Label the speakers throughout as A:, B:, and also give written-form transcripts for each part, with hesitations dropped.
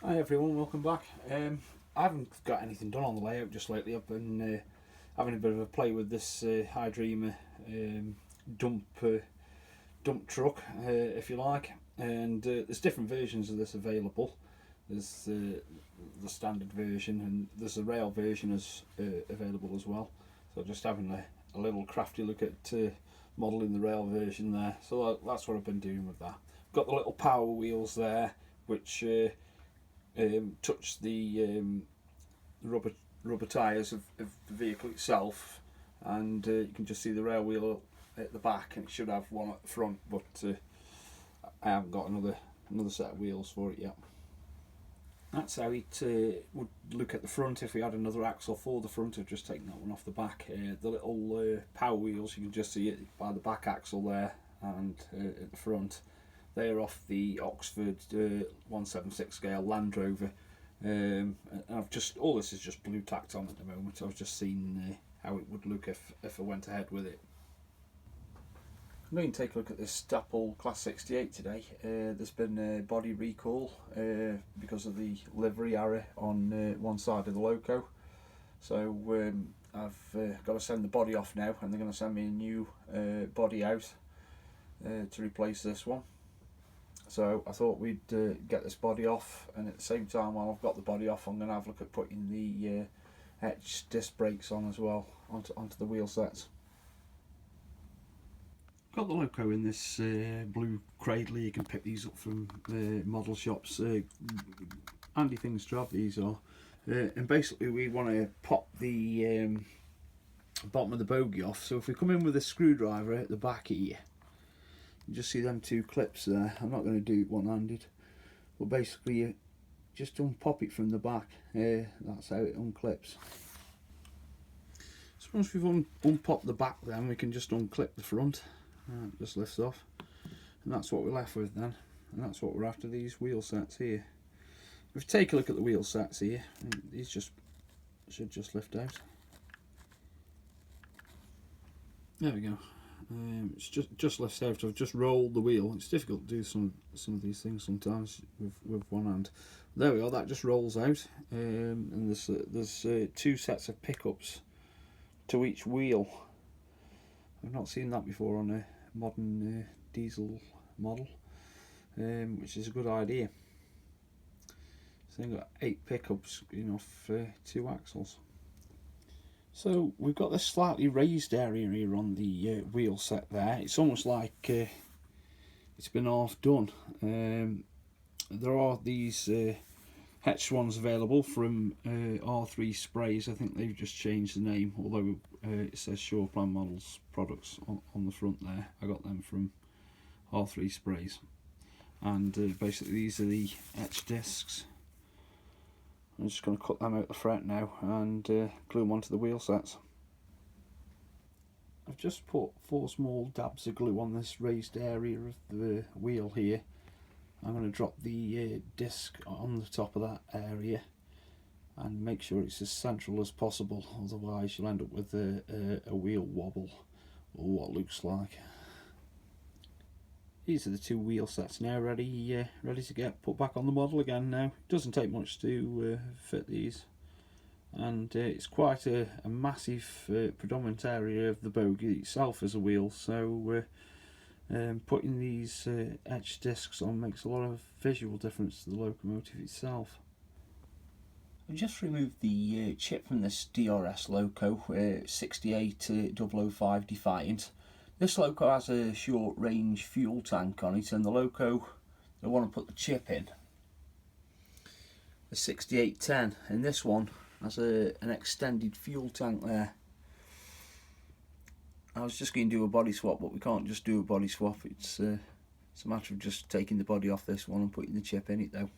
A: Hi everyone, welcome back. I haven't got anything done on the layout just lately. I've been having a bit of a play with this High Dreamer dump truck, if you like, and there's different versions of this available. There's the standard version, and there's a rail version available as well. So just having a little crafty look at modelling the rail version there. So that's what I've been doing with that. Got the little power wheels there, which touch the rubber tyres of the vehicle itself, and you can just see the rail wheel at the back, and it should have one at the front, but I haven't got another set of wheels for it yet. That's how it would look at the front if we had another axle for the front. I've just taken that one off the back. The little power wheels, you can just see it by the back axle there, and at the front. They're off the Oxford 176 scale Land Rover. I've just, all this is just blue tacked on at the moment. I've just seen how it would look if I went ahead with it. I'm going to take a look at this Staple Class 68 today. There's been a body recall because of the livery error on one side of the loco. So I've got to send the body off now, and they're going to send me a new body out to replace this one. So I thought we'd get this body off, and at the same time, while I've got the body off, I'm going to have a look at putting the etched disc brakes on as well, onto the wheel sets. Got the loco in this blue cradle. You can pick these up from model shops. Handy things to have, these are. And basically we want to pop the bottom of the bogie off. So if we come in with a screwdriver at the back here, you just see them two clips there. I'm not going to do it one-handed, but basically you just unpop it from the back. That's how it unclips. So once we've unpopped the back, then we can just unclip the front. It just lifts off, and that's what we're left with then, and that's what we're after, these wheel sets here. If we take a look at the wheel sets here, these should just lift out. There we go. It's just lifts out. I've just rolled the wheel. It's difficult to do some of these things sometimes with one hand. There we go. That just rolls out, and there's two sets of pickups to each wheel. I've not seen that before on a modern diesel model, which is a good idea. So they've got 8 pickups, off 2 axles. So we've got this slightly raised area here on the wheel set there. It's almost like it's been half done. There are these Hetch ones available from R3 Sprays. I think they've just changed the name, although it says Shoreplan Models products on the front there. I got them from R3 Sprays, and basically these are the etch discs. I'm just going to cut them out the fret now and glue them onto the wheel sets. I've just put 4 small dabs of glue on this raised area of the wheel here. I'm going to drop the disc on the top of that area and make sure it's as central as possible, otherwise you'll end up with a wheel wobble, or what looks like. These are the 2 wheel sets now, ready to get put back on the model again now. It doesn't take much to fit these, and it's quite a massive predominant area of the bogie itself as a wheel, so putting these etched discs on makes a lot of visual difference to the locomotive itself. I've just removed the chip from this DRS loco, 68005 Defiant. This loco has a short range fuel tank on it, and the loco I want to put the chip in, the 6810, and this one has an extended fuel tank there. I was just going to do a body swap, but we can't just do a body swap. It's a matter of just taking the body off this one and putting the chip in it though.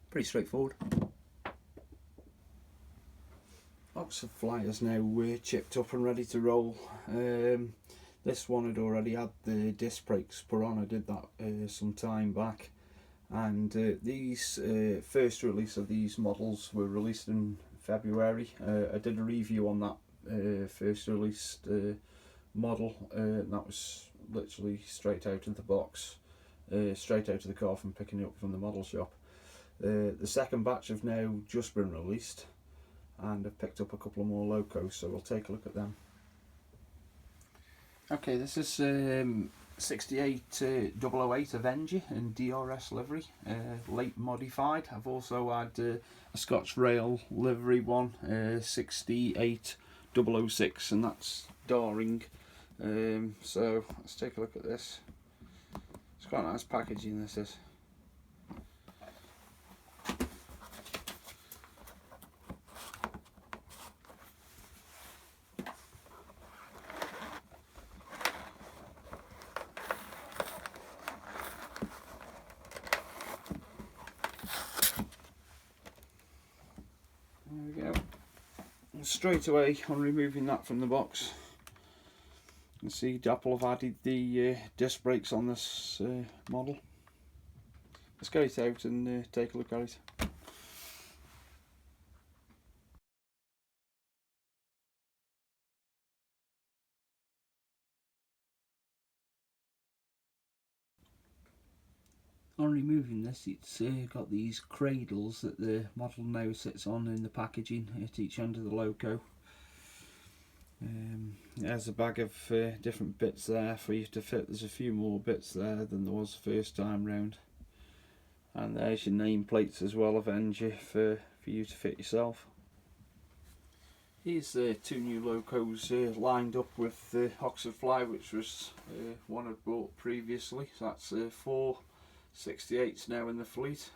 A: Pretty straightforward. Box of flyers now chipped up and ready to roll. This one had already had the disc brakes put on. I did that some time back, and these first release of these models were released in February. I did a review on that first released model. That was literally straight out of the box, straight out of the car from picking it up from the model shop. The second batch have now just been released, and I've picked up a couple of more locos, so we'll take a look at them. Okay, this is 68008 Avenger in DRS livery, late modified. I've also had a Scotch Rail livery one, 68006, and that's Daring. So let's take a look at this. It's quite nice packaging, this is. There we go. And straight away on removing that from the box, you can see Dapple have added the disc brakes on this model. Let's get it out and take a look at it. On removing this, it's got these cradles that the model now sits on in the packaging at each end of the loco. There's a bag of different bits there for you to fit. There's a few more bits there than there was first time round. And there's your nameplates as well, Avenger, for you to fit yourself. Here's two new locos lined up with Oxford Fly, which was one I'd bought previously. So that's 4 68s now in the fleet.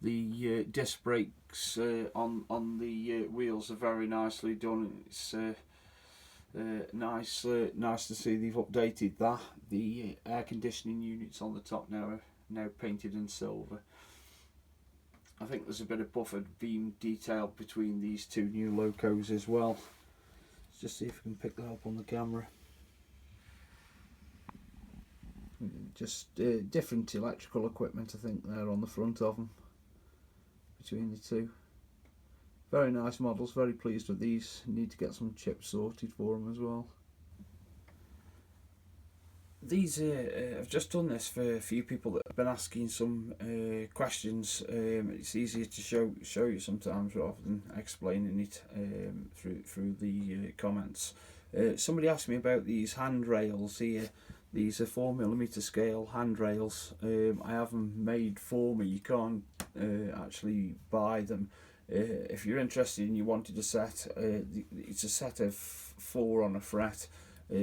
A: The disc brakes on the wheels are very nicely done. It's nice to see they've updated that. The air conditioning units on the top now are now painted in silver. I think there's a bit of buffered beam detail between these two new locos as well. Let's just see if we can pick that up on the camera. Just different electrical equipment, I think, there on the front of them between the two. Very nice models, very pleased with these. Need to get some chips sorted for them as well. These I've just done this for a few people that have been asking some questions. It's easier to show you sometimes rather than explaining it through the comments. Somebody asked me about these handrails here. These are 4mm scale handrails. I have them made for me. You can't actually buy them. If you're interested and you wanted a set, it's a set of 4 on a fret.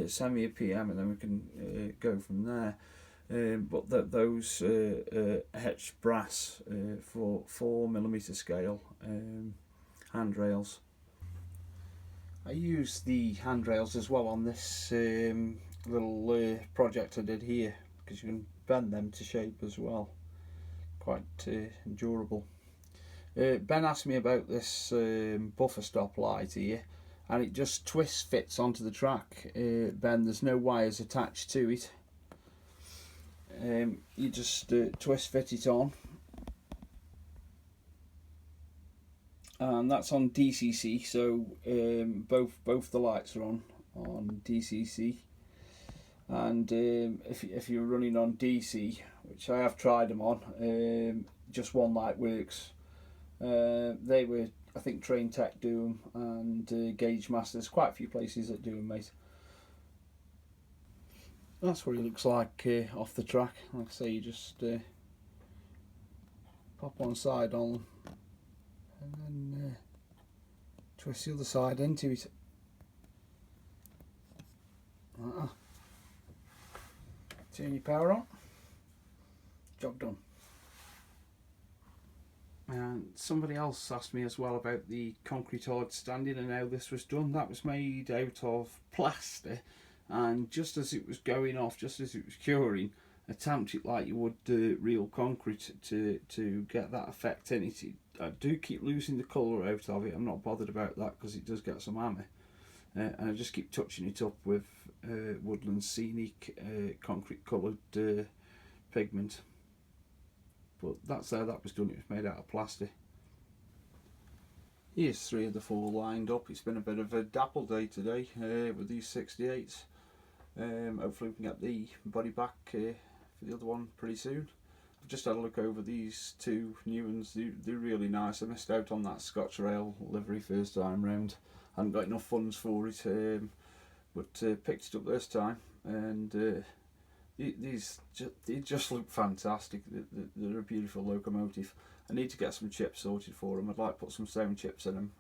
A: Send me a PM and then we can go from there. But those etched brass for 4mm scale handrails. I use the handrails as well on this little project I did here, because you can bend them to shape as well. Quite durable. Ben asked me about this buffer stop light here, and it just twist fits onto the track. Ben, there's no wires attached to it. You just twist fit it on, and that's on DCC, so both the lights are on DCC. And if you're running on DC, which I have tried them on, just one light works. They were, I think, Train Tech do them, and Gauge Masters, quite a few places that do them, mate. That's what he looks like off the track. Like I say, you just pop one side on and then twist the other side into it. Turn your power on. Job done. And somebody else asked me as well about the concrete hard standing and how this was done. That was made out of plaster, and just as it was going off, just as it was curing, I tamped it like you would real concrete to get that effect in it. I do keep losing the colour out of it. I'm not bothered about that because it does get some hammer. And I just keep touching it up with Woodland Scenic concrete coloured pigment. But that's how that was done. It was made out of plastic. Here's 3 of the 4 lined up. It's been a bit of a dapple day today with these 68s. Hopefully we can get the body back for the other one pretty soon. just had a look over these two new ones. They're really nice. I missed out on that Scotch Rail livery first time round. I hadn't got enough funds for it, but picked it up this time, and they just look fantastic. They're a beautiful locomotive. I need to get some chips sorted for them. I'd like to put some stone chips in them.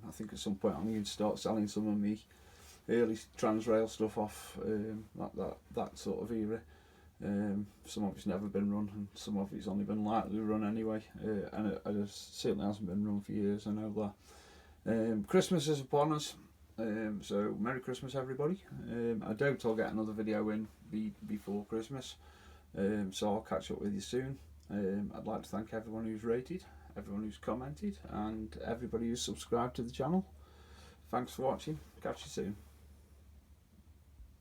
A: I think at some point I'm going to start selling some of me early Transrail stuff off that sort of era. Some of it's never been run, and some of it's only been lightly run anyway, and it certainly hasn't been run for years, I know that. Christmas is upon us, so Merry Christmas everybody. I doubt I'll get another video in before Christmas, so I'll catch up with you soon. I'd like to thank everyone who's rated, everyone who's commented, and everybody who's subscribed to the channel. Thanks for watching, catch you soon.